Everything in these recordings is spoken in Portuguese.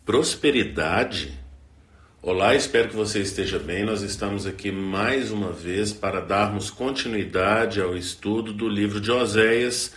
prosperidade. Olá, espero que você esteja bem. Nós estamos aqui mais uma vez para darmos continuidade ao estudo do livro de Oséias.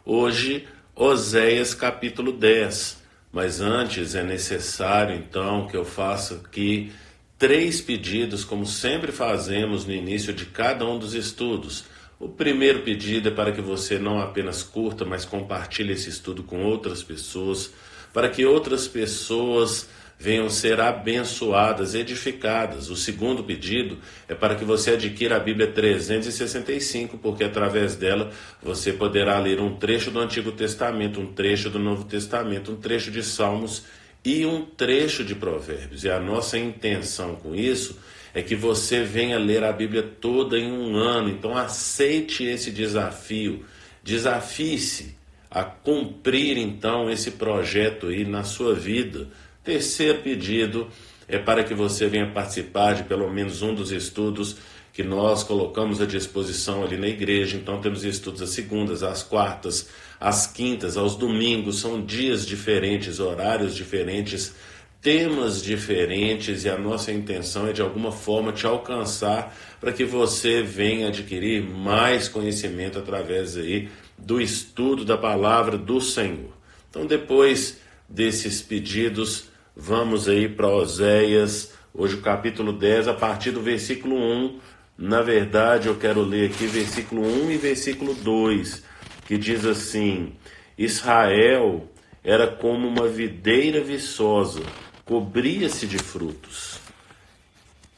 Hoje, Oséias capítulo 10. Mas antes é necessário então que eu faça aqui 3 pedidos, como sempre fazemos no início de cada um dos estudos. O primeiro pedido é para que você não apenas curta, mas compartilhe esse estudo com outras pessoas, para que outras pessoas venham ser abençoadas, edificadas. O segundo pedido é para que você adquira a Bíblia 365, porque através dela você poderá ler um trecho do Antigo Testamento, um trecho do Novo Testamento, um trecho de Salmos e um trecho de Provérbios. E a nossa intenção com isso é que você venha ler a Bíblia toda em um ano. Então aceite esse desafio, desafie-se a cumprir então esse projeto aí na sua vida. Terceiro pedido é para que você venha participar de pelo menos um dos estudos que nós colocamos à disposição ali na igreja. Então temos estudos às segundas, às quartas, às quintas, aos domingos. São dias diferentes, horários diferentes, temas diferentes, e a nossa intenção é de alguma forma te alcançar para que você venha adquirir mais conhecimento através aí do estudo da palavra do Senhor. Então, depois desses pedidos, vamos aí para Oséias, hoje o capítulo 10, a partir do versículo 1. Na verdade, eu quero ler aqui versículo 1 e versículo 2, que diz assim: Israel era como uma videira viçosa, cobria-se de frutos.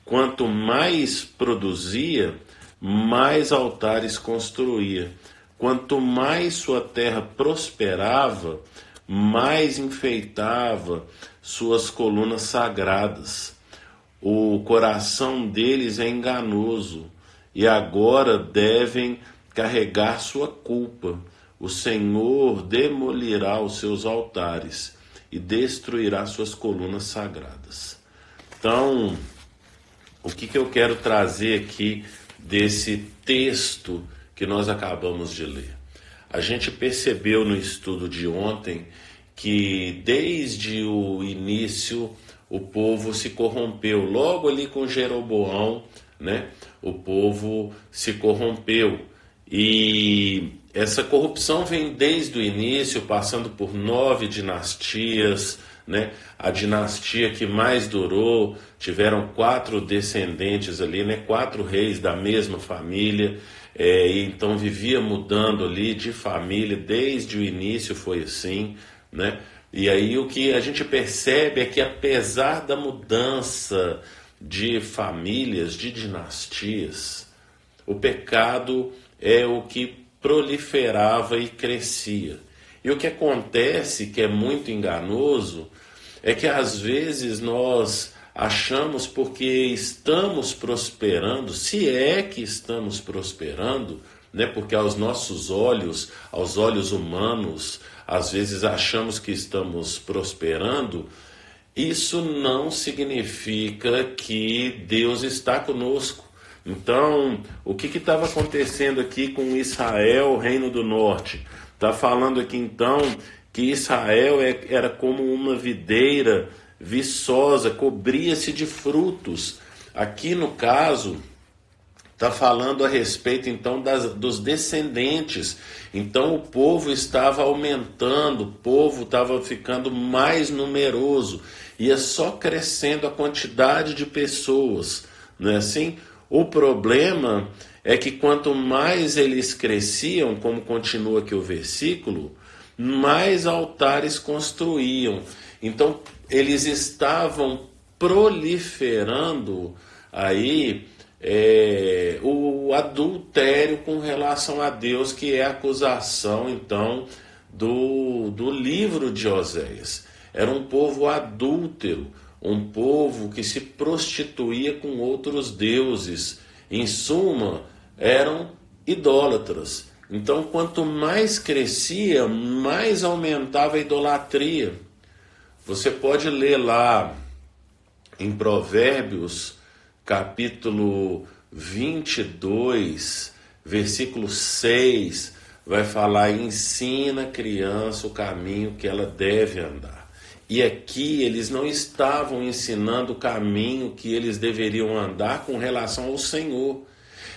Quanto mais produzia, mais altares construía. Quanto mais sua terra prosperava, mais enfeitava suas colunas sagradas. O coração deles é enganoso, e agora devem carregar sua culpa. O Senhor demolirá os seus altares e destruirá suas colunas sagradas. Então, o que eu quero trazer aqui desse texto que nós acabamos de ler? A gente percebeu no estudo de ontem que desde o início o povo se corrompeu. Logo ali com Jeroboão, né? O povo se corrompeu. E essa corrupção vem desde o início, passando por 9 dinastias, né? A dinastia que mais durou, tiveram 4 descendentes ali, né? 4 reis da mesma família, e então vivia mudando ali de família, desde o início foi assim, né? E aí o que a gente percebe é que apesar da mudança de famílias, de dinastias, o pecado é o que proliferava e crescia. E o que acontece, que é muito enganoso, é que às vezes nós achamos, porque estamos prosperando, se é que estamos prosperando, né? Porque aos nossos olhos, aos olhos humanos, às vezes achamos que estamos prosperando. Isso não significa que Deus está conosco. Então, o que estava acontecendo aqui com Israel, o reino do norte? Está falando aqui então que Israel era como uma videira viçosa, cobria-se de frutos. Aqui no caso, está falando a respeito então dos descendentes. Então o povo estava aumentando, o povo estava ficando mais numeroso, ia só crescendo a quantidade de pessoas, não é assim? O problema é que quanto mais eles cresciam, como continua aqui o versículo, mais altares construíam. Então eles estavam proliferando aí o adultério com relação a Deus, que é a acusação então do livro de Oséias. Era um povo adúltero, um povo que se prostituía com outros deuses. Em suma, eram idólatras. Então, quanto mais crescia, mais aumentava a idolatria. Você pode ler lá em Provérbios, capítulo 22, versículo 6, vai falar: ensina a criança o caminho que ela deve andar, E aqui eles não estavam ensinando o caminho que eles deveriam andar com relação ao Senhor.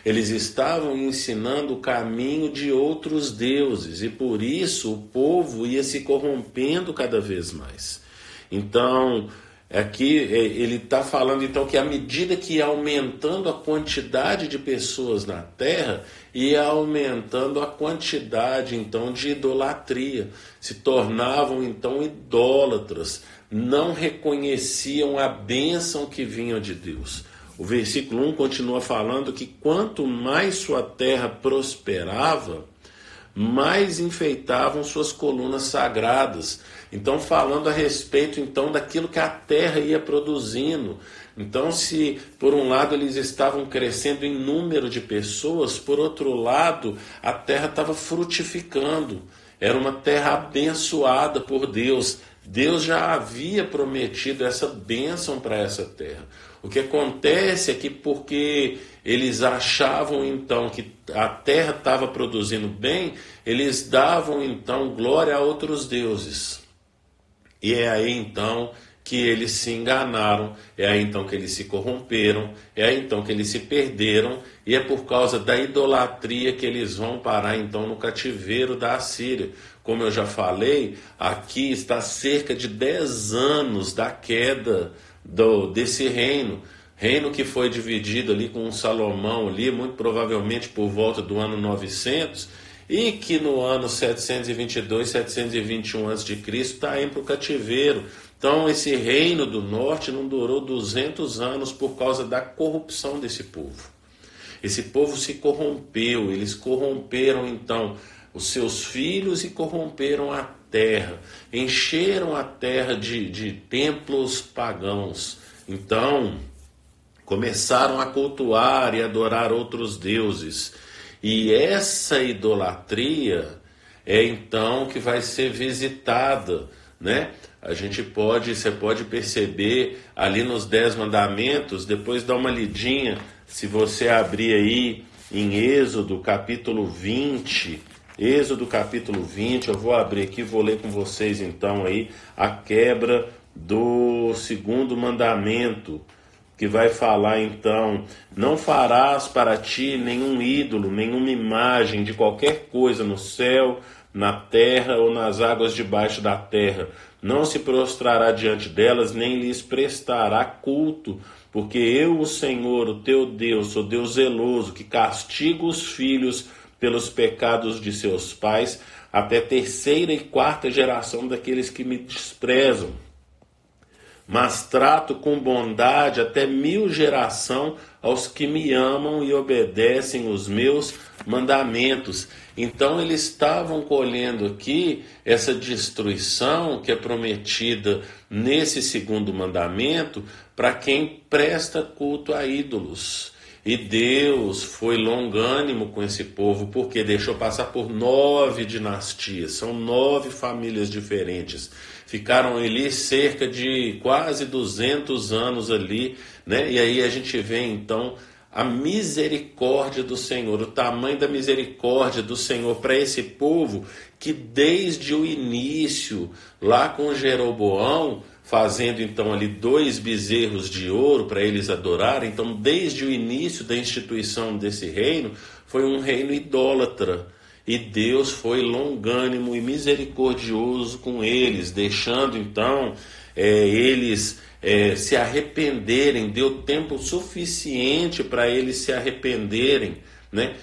Eles estavam ensinando o caminho de outros deuses, e por isso o povo ia se corrompendo cada vez mais. Então, aqui ele está falando então que à medida que ia aumentando a quantidade de pessoas na terra, ia aumentando a quantidade então de idolatria. Se tornavam então idólatras, não reconheciam a bênção que vinha de Deus. O versículo 1 continua falando que quanto mais sua terra prosperava, mais enfeitavam suas colunas sagradas. Então, falando a respeito então daquilo que a terra ia produzindo. Então, se por um lado eles estavam crescendo em número de pessoas, por outro lado a terra estava frutificando. Era uma terra abençoada por Deus. Deus já havia prometido essa bênção para essa terra. O que acontece é que porque eles achavam então que a terra estava produzindo bem, eles davam então glória a outros deuses. E é aí então que eles se enganaram, é aí então que eles se corromperam, é aí então que eles se perderam, e é por causa da idolatria que eles vão parar então no cativeiro da Assíria. Como eu já falei, aqui está cerca de 10 anos da queda desse reino que foi dividido ali com Salomão ali, muito provavelmente por volta do ano 900, e que no ano 722, 721 a.C. está indo para o cativeiro. Então esse reino do norte não durou 200 anos por causa da corrupção desse povo. Esse povo se corrompeu, eles corromperam então os seus filhos e corromperam a terra, encheram a terra de templos pagãos. Então começaram a cultuar e adorar outros deuses. E essa idolatria é então que vai ser visitada, né? Você pode perceber ali nos 10 mandamentos, depois dá uma lidinha, se você abrir aí em Êxodo capítulo 20, eu vou abrir aqui, vou ler com vocês então aí a quebra do segundo mandamento, que vai falar então: não farás para ti nenhum ídolo, nenhuma imagem de qualquer coisa no céu, na terra ou nas águas debaixo da terra. Não se prostrará diante delas, nem lhes prestará culto, porque eu, o Senhor, o teu Deus, sou Deus zeloso, que castigo os filhos pelos pecados de seus pais, até terceira e quarta geração daqueles que me desprezam. Mas trato com bondade até 1000 geração aos que me amam e obedecem os meus mandamentos. Então eles estavam colhendo aqui essa destruição que é prometida nesse segundo mandamento para quem presta culto a ídolos. E Deus foi longânimo com esse povo, porque deixou passar por 9 dinastias, são 9 famílias diferentes. Ficaram ali cerca de quase 200 anos ali, né? E aí a gente vê então a misericórdia do Senhor, o tamanho da misericórdia do Senhor para esse povo que desde o início, lá com Jeroboão, fazendo então ali 2 bezerros de ouro para eles adorarem, então desde o início da instituição desse reino, foi um reino idólatra. E Deus foi longânimo e misericordioso com eles, deixando então eles se arrependerem, deu tempo suficiente para eles se arrependerem, né?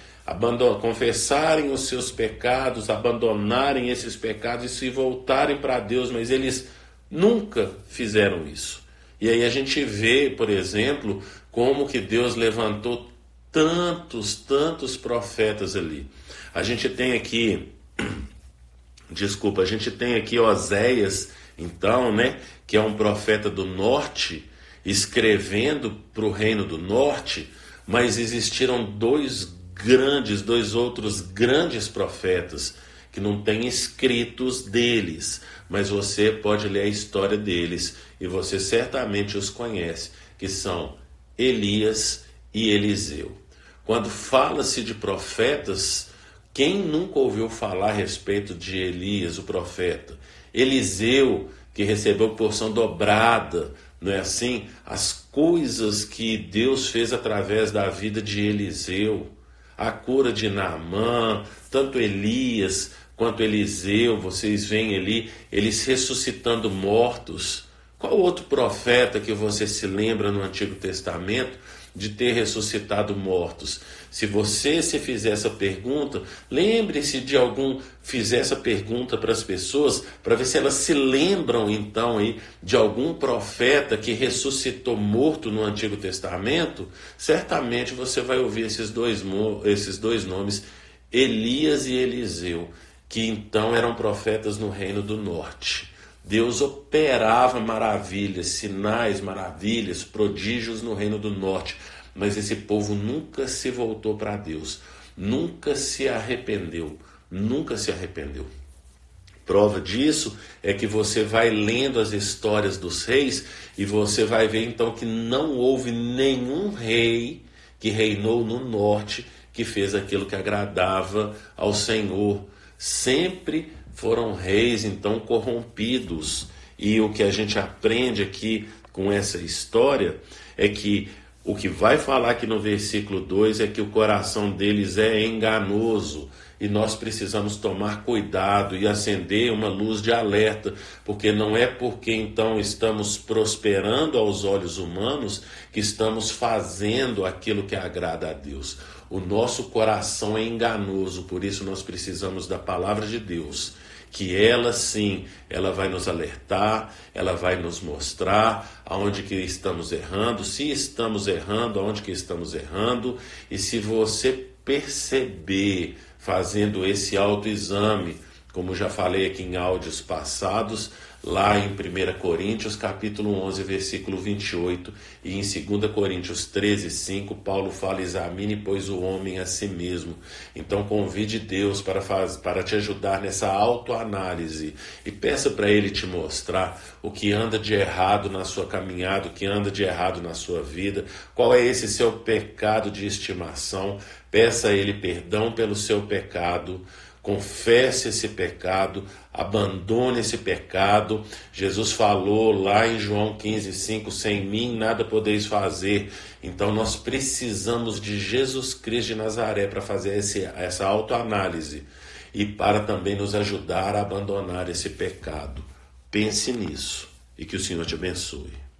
Confessarem os seus pecados, abandonarem esses pecados e se voltarem para Deus, mas eles nunca fizeram isso. E aí a gente vê, por exemplo, como que Deus levantou tantos profetas ali. A gente tem aqui Oséias, então, né, que é um profeta do norte, escrevendo para o reino do norte, mas existiram dois outros grandes profetas, que não tem escritos deles, mas você pode ler a história deles, e você certamente os conhece, que são Elias e Eliseu. Quando fala-se de profetas, quem nunca ouviu falar a respeito de Elias, o profeta? Eliseu, que recebeu porção dobrada, não é assim? As coisas que Deus fez através da vida de Eliseu, a cura de Naamã, tanto Elias quanto Eliseu, vocês veem ali, eles ressuscitando mortos. Qual outro profeta que você se lembra no Antigo Testamento de ter ressuscitado mortos? Se você se fizer essa pergunta, lembre-se de algum, fizer essa pergunta para as pessoas, para ver se elas se lembram então aí de algum profeta que ressuscitou morto no Antigo Testamento. Certamente você vai ouvir esses dois nomes, Elias e Eliseu, que então eram profetas no Reino do Norte. Deus operava maravilhas, sinais, maravilhas, prodígios no Reino do Norte, mas esse povo nunca se voltou para Deus, nunca se arrependeu, nunca se arrependeu. Prova disso é que você vai lendo as histórias dos reis e você vai ver então que não houve nenhum rei que reinou no norte que fez aquilo que agradava ao Senhor. Sempre foram reis então corrompidos. E o que a gente aprende aqui com essa história é que o que vai falar aqui no versículo 2 é que o coração deles é enganoso. E nós precisamos tomar cuidado e acender uma luz de alerta, porque não é porque então estamos prosperando aos olhos humanos que estamos fazendo aquilo que agrada a Deus. O nosso coração é enganoso, por isso nós precisamos da palavra de Deus, que ela sim, ela vai nos alertar, ela vai nos mostrar aonde que estamos errando, se estamos errando, aonde que estamos errando, e se você perceber, fazendo esse autoexame, como já falei aqui em áudios passados, lá em 1 Coríntios capítulo 11, versículo 28, e em 2 Coríntios 13, 5, Paulo fala: examine, pois, o homem a si mesmo. Então convide Deus para te ajudar nessa autoanálise e peça para Ele te mostrar o que anda de errado na sua caminhada, o que anda de errado na sua vida, qual é esse seu pecado de estimação. Peça a Ele perdão pelo seu pecado, confesse esse pecado, abandone esse pecado. Jesus falou lá em João 15:5, sem mim nada podeis fazer. Então nós precisamos de Jesus Cristo de Nazaré para fazer essa autoanálise e para também nos ajudar a abandonar esse pecado. Pense nisso e que o Senhor te abençoe.